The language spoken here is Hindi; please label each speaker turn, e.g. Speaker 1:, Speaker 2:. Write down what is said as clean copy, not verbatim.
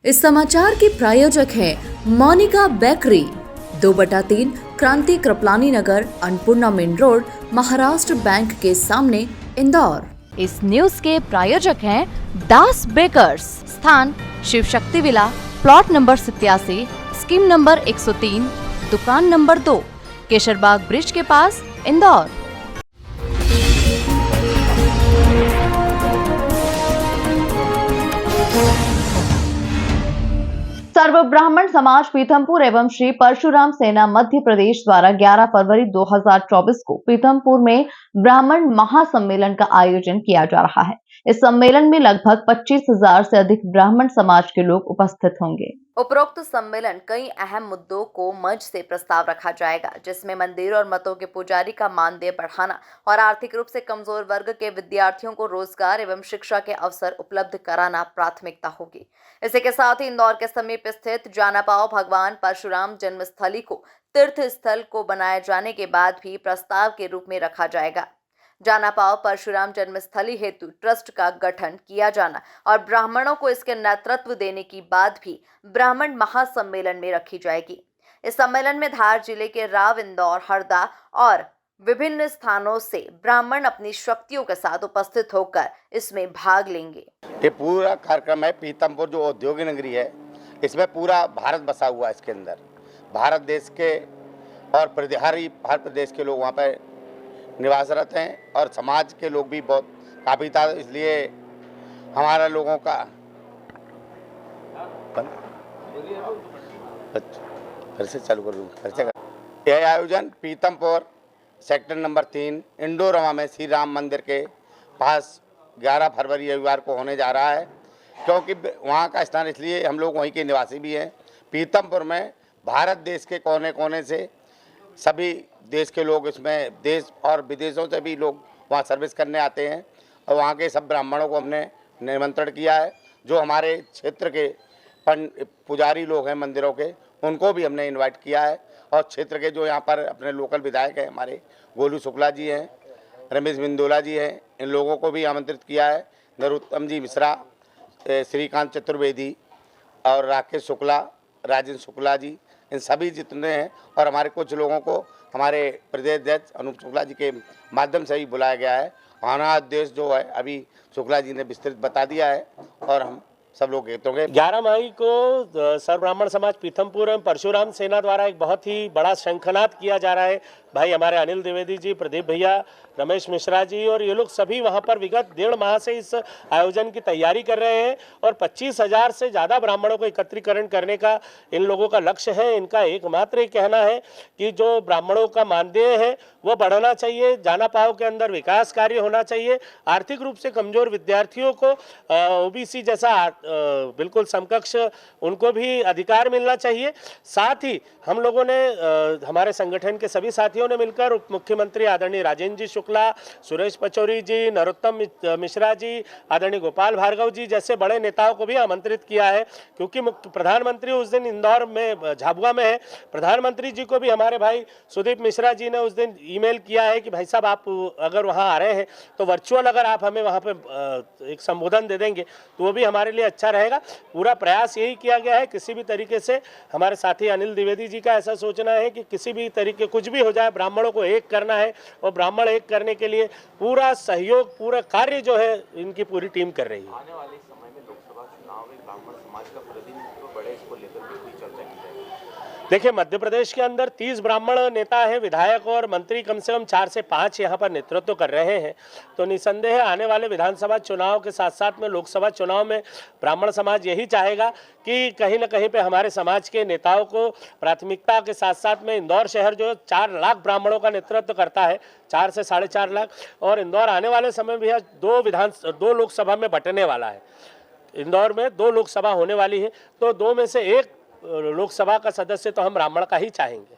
Speaker 1: इस समाचार के प्रायोजक हैं Monika bakery, 2/3 Kranti Kripalani Nagar, Annapurna main road, Maharashtra bank के सामने, इंदौर।
Speaker 2: इस न्यूज के प्रायोजक हैं दास बेकर्स, स्थान Shiv Shakti villa, plot number 87, scheme number 103, दुकान नंबर 2, केशरबाग ब्रिज के पास, इंदौर। सर्व ब्राह्मण समाज पीथमपुर एवं श्री परशुराम सेना मध्य प्रदेश द्वारा 11 फरवरी 2024 को पीथमपुर में ब्राह्मण महासम्मेलन का आयोजन किया जा रहा है। इस सम्मेलन में लगभग 25,000 से अधिक ब्राह्मण समाज के लोग उपस्थित होंगे। उपरोक्त सम्मेलन कई अहम मुद्दों को मंच से प्रस्ताव रखा जाएगा, जिसमें मंदिर और मतों के पुजारी का मानदेय बढ़ाना और आर्थिक रूप से कमजोर वर्ग के विद्यार्थियों को रोजगार एवं शिक्षा के अवसर उपलब्ध कराना प्राथमिकता होगी। इसी के साथ ही इंदौर के समीप स्थित जानापाव भगवान परशुराम जन्मस्थली को तीर्थ स्थल को बनाए जाने के बाद भी प्रस्ताव के रूप में रखा जाएगा। जानापाव परशुराम जन्मस्थली हेतु ट्रस्ट का गठन किया जाना और ब्राह्मणों को इसके नेतृत्व देने की बात भी ब्राह्मण महासम्मेलन में रखी जाएगी। इस सम्मेलन में धार जिले के राव, इंदौर, हरदा और विभिन्न स्थानों से ब्राह्मण अपनी शक्तियों के साथ उपस्थित होकर इसमें भाग लेंगे।
Speaker 3: ये पूरा कार्यक्रम है पीथमपुर जो औद्योगिक नगरी है, इसमें पूरा भारत बसा हुआ है। इसके अंदर भारत देश के और हर प्रदेश के लोग वहाँ पर निवासरत हैं और समाज के लोग भी बहुत काफ़ी था, इसलिए हमारा लोगों का फिर से चालू कर दूँ। यह आयोजन पीथमपुर सेक्टर नंबर 3 इंडोरमा में श्री राम मंदिर के पास 11 फरवरी रविवार को होने जा रहा है, क्योंकि वहाँ का स्थान इसलिए हम लोग वहीं के निवासी भी हैं। पीथमपुर में भारत देश के कोने कोने से सभी देश के लोग, इसमें देश और विदेशों से भी लोग वहाँ सर्विस करने आते हैं और वहाँ के सब ब्राह्मणों को हमने निमंत्रण किया है। जो हमारे क्षेत्र के पुजारी लोग हैं मंदिरों के, उनको भी हमने इनवाइट किया है और क्षेत्र के जो यहाँ पर अपने लोकल विधायक हैं, हमारे गोलू शुक्ला जी हैं, रमेश बिंदोला जी हैं, इन लोगों को भी आमंत्रित किया है। नरोत्तम जी मिश्रा, श्रीकांत चतुर्वेदी और राकेश शुक्ला, राजेंद्र शुक्ला जी, इन सभी जितने हैं और हमारे कुछ लोगों को हमारे प्रदेश अध्यक्ष अनूप शुक्ला जी के माध्यम से ही बुलाया गया है। हमारा उद्देश्य जो है अभी शुक्ला जी ने विस्तृत बता दिया है और हम सब लोग कहते होंगे।
Speaker 4: 11 मई को सर्व ब्राह्मण समाज पीथमपुर एवं परशुराम सेना द्वारा एक बहुत ही बड़ा शंखनाद किया जा रहा है। भाई हमारे अनिल द्विवेदी जी, प्रदीप भैया, रमेश मिश्रा जी और ये लोग सभी वहाँ पर विगत 1.5 माह से इस आयोजन की तैयारी कर रहे हैं और 25,000 से ज़्यादा ब्राह्मणों को एकत्रीकरण करने का इन लोगों का लक्ष्य है। इनका एकमात्र ये कहना है कि जो ब्राह्मणों का मानदेय है वो बढ़ना चाहिए, जानापाव के अंदर विकास कार्य होना चाहिए, आर्थिक रूप से कमजोर विद्यार्थियों को ओबीसी जैसा बिल्कुल समकक्ष उनको भी अधिकार मिलना चाहिए। साथ ही हम लोगों ने हमारे संगठन के सभी साथियों ने मिलकर उप मुख्यमंत्री आदरणीय राजेंद्र जी शुक्ला, सुरेश पचौरी जी, नरोत्तम मिश्रा जी, आदरणीय गोपाल भार्गव जी जैसे बड़े नेताओं को भी आमंत्रित किया है, क्योंकि प्रधानमंत्री उस दिन इंदौर में झाबुआ में है। प्रधानमंत्री जी को भी हमारे भाई सुदीप मिश्रा जी ने उस दिन ईमेल किया है कि भाई साहब आप अगर वहाँ आ रहे हैं तो वर्चुअल अगर आप हमें वहाँ पे एक संबोधन दे देंगे तो वो भी हमारे लिए अच्छा रहेगा। पूरा प्रयास यही किया गया है, किसी भी तरीके से हमारे साथी अनिल द्विवेदी जी का ऐसा सोचना है कि किसी भी तरीके कुछ भी हो जाए, ब्राह्मणों को एक करना है और ब्राह्मण एक करने के लिए पूरा सहयोग, पूरा कार्य जो है इनकी पूरी टीम कर रही है।
Speaker 5: आने वाले समय में लोकसभा चुनाव में ब्राह्मण समाज का प्रतिनिधित्व बढ़े, इसको लेकर भी कोई चर्चा की जाएगी?
Speaker 4: देखिए, मध्य प्रदेश के अंदर 30 ब्राह्मण नेता हैं, विधायक और मंत्री कम से कम 4 से 5 यहाँ पर नेतृत्व कर रहे हैं। तो निसंदेह आने वाले विधानसभा चुनाव के साथ साथ में लोकसभा चुनाव में ब्राह्मण समाज यही चाहेगा कि कहीं ना कहीं पे हमारे समाज के नेताओं को प्राथमिकता के साथ साथ में इंदौर शहर जो 4 लाख ब्राह्मणों का नेतृत्व करता है, 4 से 4.5 लाख, और इंदौर आने वाले समय में 2 लोकसभा में बंटने वाला है। इंदौर में 2 लोकसभा होने वाली है, तो 2 में से 1 लोकसभा का सदस्य तो हम ब्राह्मण का ही चाहेंगे।